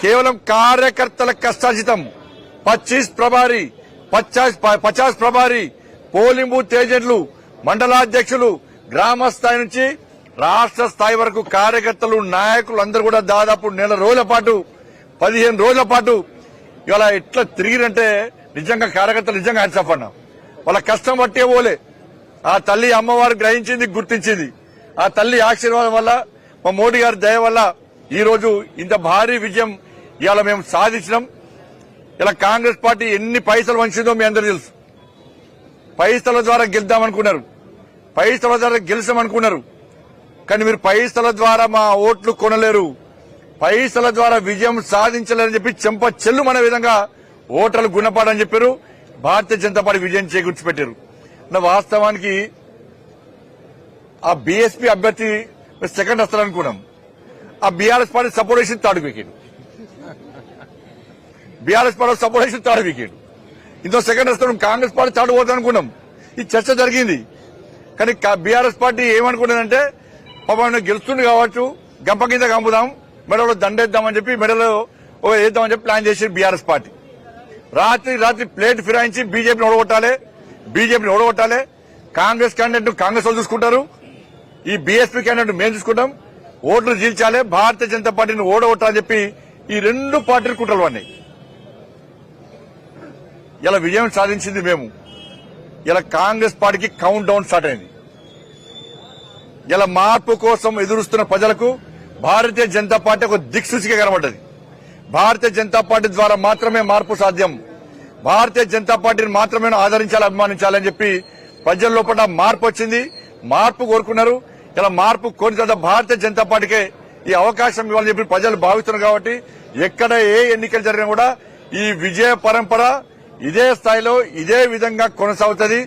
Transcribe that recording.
కేవలం కార్యకర్తల కష్టార్జితం 50 ప్రభారీ పోలింగ్ బూత్ ఏజెంట్లు మండలాధ్యక్షులు గ్రామ స్థాయి నుంచి రాష్ట్ర స్థాయి వరకు కార్యకర్తలు నాయకులు అందరూ కూడా దాదాపు 1 రోజుల పాటు 15 రోజుల పాటు ఇలా ఎట్లా తిరిగిరంటే నిజంగా కార్యకర్తలు నిజంగా హ్యాట్సాఫ్ అన్నా. వాళ్ళ కష్టం పట్టే పోలే. ఆ తల్లి అమ్మవారు గ్రహించింది, గుర్తించింది. ఆ తల్లి ఆశీర్వాదం వల్ల మా మోడీ గారి దయ వల్ల ఈ రోజు ఇంత భారీ విజయం ఇవాళ మేము సాధించినాం. ఇలా కాంగ్రెస్ పార్టీ ఎన్ని పైసలు వంచిందో మీ అందరూ తెలుసు. పైసల ద్వారా గెలుద్దామనుకున్నారు, పైసల ద్వారా గెలిచామనుకున్నారు. కానీ మీరు పైసల ద్వారా మా ఓట్లు కొనలేరు, పైసల ద్వారా విజయం సాధించలేరని చెప్పి చెంప చెల్లుమనే విధంగా ఓటర్లు గుణపాడని చెప్పారు. భారతీయ జనతా పార్టీ విజయం చేకూర్చిపెట్టారు. వాస్తవానికి ఆ బీఎస్పీ అభ్యర్థి సెకండ్ వస్తారనుకున్నాం. ఆ బీఆర్ఎస్ పార్టీ సపోర్ట్ చేసి third wicket, BRS party support చేసి థర్డ్ వికెట్. ఇంకో సెకండ్ వస్తాం, కాంగ్రెస్ పార్టీ థర్డ్ పోతుంది అనుకున్నాం. ఈ చర్చ జరిగింది. కానీ బీఆర్ఎస్ పార్టీ ఏమనుకున్నదంటే పాపం గెలుస్తుంది కావచ్చు, గంప కింద కంపుదాం, మెడలో దండేద్దామని చెప్పి మెడలో వేద్దామని చెప్పి ప్లాన్ చేసి బీఆర్ఎస్ పార్టీ రాత్రి ప్లేట్ ఫిరాయించి బీజేపీని ఓడగొట్టాలి. కాంగ్రెస్ క్యాండిడేట్ కాంగ్రెస్ వాళ్ళు చూసుకుంటారు, ఈ బీఎస్పీ క్యాండిడేట్ మేము చూసుకుంటాం. ఓట్లు చీల్చాలి, భారతీయ జనతా పార్టీని ఓడగొట్టాలని చెప్పి ఈ 2 పార్టీలు కుట్రలు పడినాయి. ఇలా విజయం సాధించింది మేము. ఇలా కాంగ్రెస్ పార్టీకి కౌంట్ డౌన్ స్టార్ట్ అయింది. ఇలా మార్పు కోసం ఎదురుస్తున్న ప్రజలకు భారతీయ జనతా పార్టీ ఒక దిక్సూచిగా కనబడ్డది. భారతీయ జనతా పార్టీ ద్వారా మాత్రమే మార్పు సాధ్యం, భారతీయ జనతా పార్టీని మాత్రమే ఆదరించాలి, అభిమానించాలని చెప్పి ప్రజల లోపల మార్పు వచ్చింది. మార్పు కోరుకున్నారు. ఇలా మార్పు కోరిన తర్వాత భారతీయ జనతా పార్టీకే ఈ అవకాశం ఇవ్వాలని చెప్పి ప్రజలు భావిస్తున్నారు. కాబట్టి ఎక్కడ ఏ ఎన్నికలు జరిగినా కూడా ఈ విజయ పరంపర ఇదే స్థాయిలో ఇదే విధంగా కొనసాగుతుంది.